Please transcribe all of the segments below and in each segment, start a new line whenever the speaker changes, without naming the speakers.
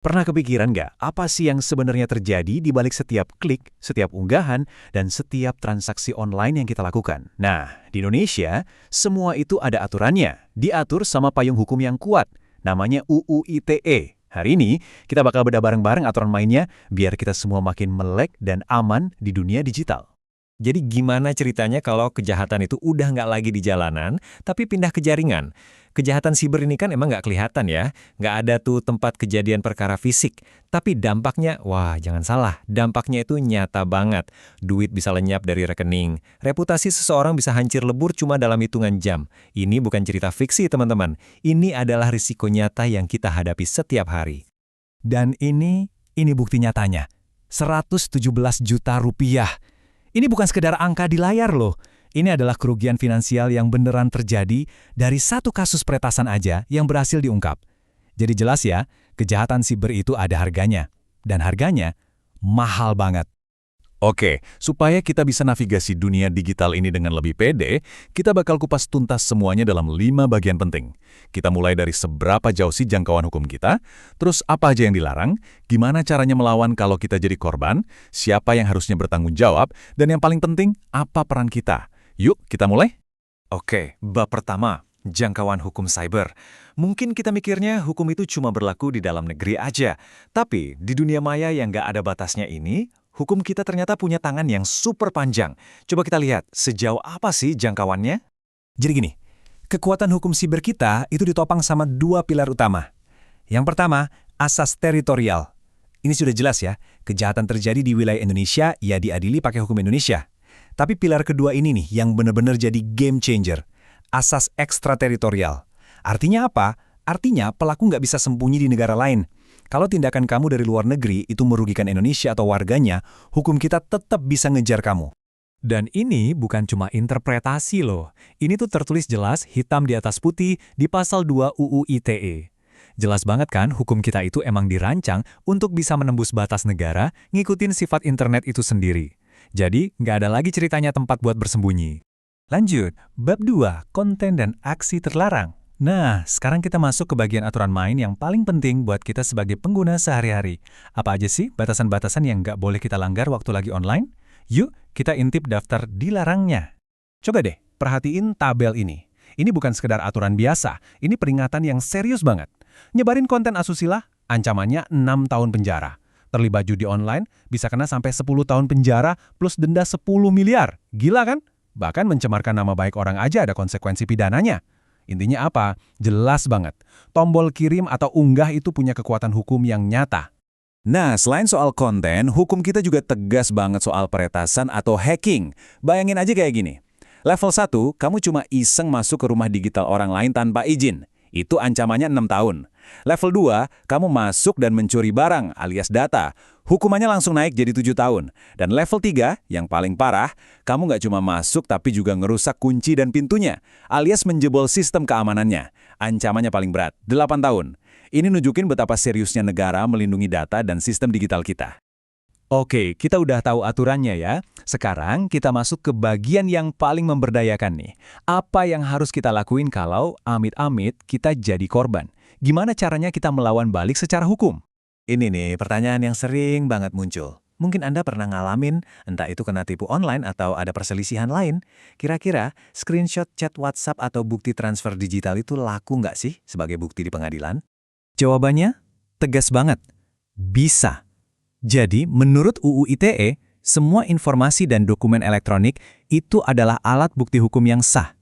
Pernah kepikiran nggak apa sih yang sebenarnya terjadi di balik setiap klik, setiap unggahan, dan setiap transaksi online yang kita lakukan? Nah, di Indonesia, semua itu ada aturannya, diatur sama payung hukum yang kuat, namanya UU ITE. Hari ini, kita bakal bedah bareng-bareng aturan mainnya, biar kita semua makin melek dan aman di dunia digital.
Jadi gimana ceritanya kalau kejahatan itu udah nggak lagi di jalanan, tapi pindah ke jaringan? Kejahatan siber ini kan emang nggak kelihatan ya, nggak ada tuh tempat kejadian perkara fisik. Tapi dampaknya, wah jangan salah, dampaknya itu nyata banget. Duit bisa lenyap dari rekening, reputasi seseorang bisa hancur lebur cuma dalam hitungan jam. Ini bukan cerita fiksi teman-teman, ini adalah risiko nyata yang kita hadapi setiap hari.
Dan ini bukti nyatanya. 117 juta rupiah. Ini bukan sekedar angka di layar loh. Ini adalah kerugian finansial yang beneran terjadi dari satu kasus peretasan aja yang berhasil diungkap. Jadi jelas ya, kejahatan siber itu ada harganya. Dan harganya mahal banget.
Oke, supaya kita bisa navigasi dunia digital ini dengan lebih pede, kita bakal kupas tuntas semuanya dalam 5 bagian penting. Kita mulai dari seberapa jauh sih jangkauan hukum kita, terus apa aja yang dilarang, gimana caranya melawan kalau kita jadi korban, siapa yang harusnya bertanggung jawab, dan yang paling penting, apa peran kita. Yuk, kita mulai?
Oke, bab pertama, jangkauan hukum cyber. Mungkin kita mikirnya hukum itu cuma berlaku di dalam negeri aja. Tapi di dunia maya yang nggak ada batasnya ini, hukum kita ternyata punya tangan yang super panjang. Coba kita lihat, sejauh apa sih jangkauannya?
Jadi gini, kekuatan hukum siber kita itu ditopang sama 2 pilar utama. Yang pertama, asas teritorial. Ini sudah jelas ya, kejahatan terjadi di wilayah Indonesia, ya diadili pakai hukum Indonesia. Tapi pilar kedua ini nih yang benar-benar jadi game changer. Asas ekstrateritorial. Artinya apa? Artinya pelaku nggak bisa sembunyi di negara lain. Kalau tindakan kamu dari luar negeri itu merugikan Indonesia atau warganya, hukum kita tetap bisa ngejar kamu.
Dan ini bukan cuma interpretasi loh. Ini tuh tertulis jelas hitam di atas putih di pasal 2 UU ITE. Jelas banget kan hukum kita itu emang dirancang untuk bisa menembus batas negara, ngikutin sifat internet itu sendiri. Jadi, nggak ada lagi ceritanya tempat buat bersembunyi.
Lanjut, bab 2, konten dan aksi terlarang. Nah, sekarang kita masuk ke bagian aturan main yang paling penting buat kita sebagai pengguna sehari-hari. Apa aja sih batasan-batasan yang nggak boleh kita langgar waktu lagi online? Yuk, kita intip daftar dilarangnya. Coba deh, perhatiin tabel ini. Ini bukan sekedar aturan biasa, ini peringatan yang serius banget. Nyebarin konten asusila, ancamannya 6 tahun penjara. Terlibat judi online, bisa kena sampai 10 tahun penjara plus denda 10 miliar. Gila kan? Bahkan mencemarkan nama baik orang aja ada konsekuensi pidananya. Intinya apa? Jelas banget. Tombol kirim atau unggah itu punya kekuatan hukum yang nyata.
Nah, selain soal konten, hukum kita juga tegas banget soal peretasan atau hacking. Bayangin aja kayak gini. Level 1, kamu cuma iseng masuk ke rumah digital orang lain tanpa izin. Itu ancamannya 6 tahun. Level 2, kamu masuk dan mencuri barang alias data. Hukumannya langsung naik jadi 7 tahun. Dan level 3, yang paling parah, kamu nggak cuma masuk tapi juga ngerusak kunci dan pintunya, alias menjebol sistem keamanannya. Ancamannya paling berat, 8 tahun. Ini nunjukin betapa seriusnya negara melindungi data dan sistem digital kita.
Oke, kita udah tahu aturannya ya. Sekarang kita masuk ke bagian yang paling memberdayakan nih. Apa yang harus kita lakuin kalau amit-amit kita jadi korban? Gimana caranya kita melawan balik secara hukum?
Ini nih pertanyaan yang sering banget muncul. Mungkin Anda pernah ngalamin, entah itu kena tipu online atau ada perselisihan lain. Kira-kira screenshot chat WhatsApp atau bukti transfer digital itu laku nggak sih sebagai bukti di pengadilan?
Jawabannya tegas banget. Bisa. Jadi, menurut UU ITE, semua informasi dan dokumen elektronik itu adalah alat bukti hukum yang sah.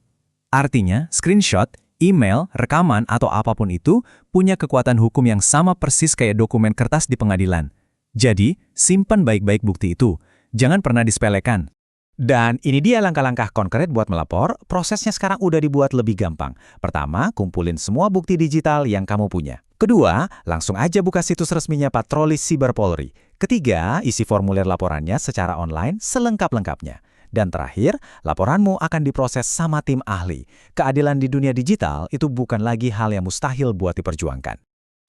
Artinya, screenshot, email, rekaman, atau apapun itu punya kekuatan hukum yang sama persis kayak dokumen kertas di pengadilan. Jadi, simpan baik-baik bukti itu. Jangan pernah disepelekan.
Dan ini dia langkah-langkah konkret buat melapor. Prosesnya sekarang udah dibuat lebih gampang. Pertama, kumpulin semua bukti digital yang kamu punya. Kedua, langsung aja buka situs resminya Patroli Siber Polri. Ketiga, isi formulir laporannya secara online selengkap-lengkapnya. Dan terakhir, laporanmu akan diproses sama tim ahli. Keadilan di dunia digital itu bukan lagi hal yang mustahil buat diperjuangkan.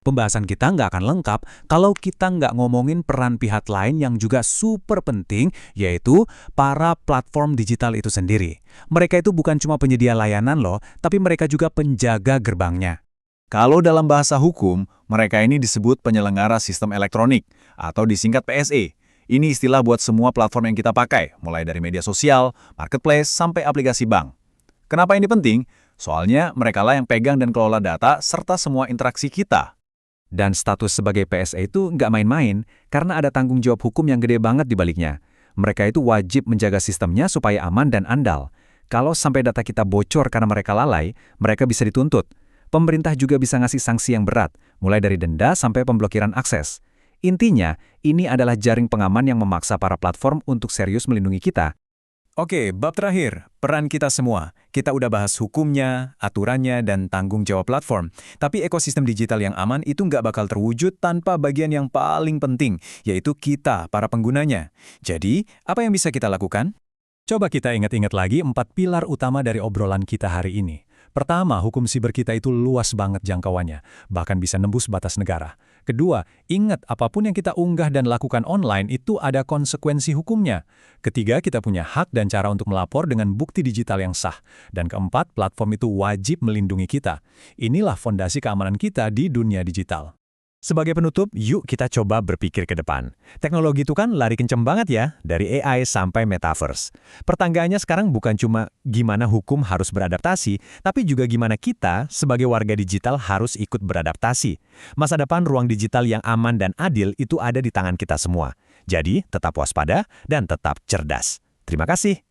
Pembahasan kita nggak akan lengkap kalau kita nggak ngomongin peran pihak lain yang juga super penting, yaitu para platform digital itu sendiri. Mereka itu bukan cuma penyedia layanan loh, tapi mereka juga penjaga gerbangnya.
Kalau dalam bahasa hukum, mereka ini disebut penyelenggara sistem elektronik, atau disingkat PSE. Ini istilah buat semua platform yang kita pakai, mulai dari media sosial, marketplace, sampai aplikasi bank. Kenapa ini penting? Soalnya mereka lah yang pegang dan kelola data serta semua interaksi kita.
Dan status sebagai PSE itu nggak main-main, karena ada tanggung jawab hukum yang gede banget di baliknya. Mereka itu wajib menjaga sistemnya supaya aman dan andal. Kalau sampai data kita bocor karena mereka lalai, mereka bisa dituntut. Pemerintah juga bisa ngasih sanksi yang berat, mulai dari denda sampai pemblokiran akses. Intinya, ini adalah jaring pengaman yang memaksa para platform untuk serius melindungi kita.
Oke, bab terakhir, peran kita semua. Kita udah bahas hukumnya, aturannya, dan tanggung jawab platform. Tapi ekosistem digital yang aman itu nggak bakal terwujud tanpa bagian yang paling penting, yaitu kita, para penggunanya. Jadi, apa yang bisa kita lakukan?
Coba kita ingat-ingat lagi 4 pilar utama dari obrolan kita hari ini. Pertama, hukum siber kita itu luas banget jangkauannya, bahkan bisa nembus batas negara. Kedua, ingat apapun yang kita unggah dan lakukan online itu ada konsekuensi hukumnya. Ketiga, kita punya hak dan cara untuk melapor dengan bukti digital yang sah. Dan keempat, platform itu wajib melindungi kita. Inilah fondasi keamanan kita di dunia digital.
Sebagai penutup, yuk kita coba berpikir ke depan. Teknologi itu kan lari kenceng banget ya, dari AI sampai metaverse. Pertanyaannya sekarang bukan cuma gimana hukum harus beradaptasi, tapi juga gimana kita sebagai warga digital harus ikut beradaptasi. Masa depan ruang digital yang aman dan adil itu ada di tangan kita semua. Jadi, tetap waspada dan tetap cerdas. Terima kasih.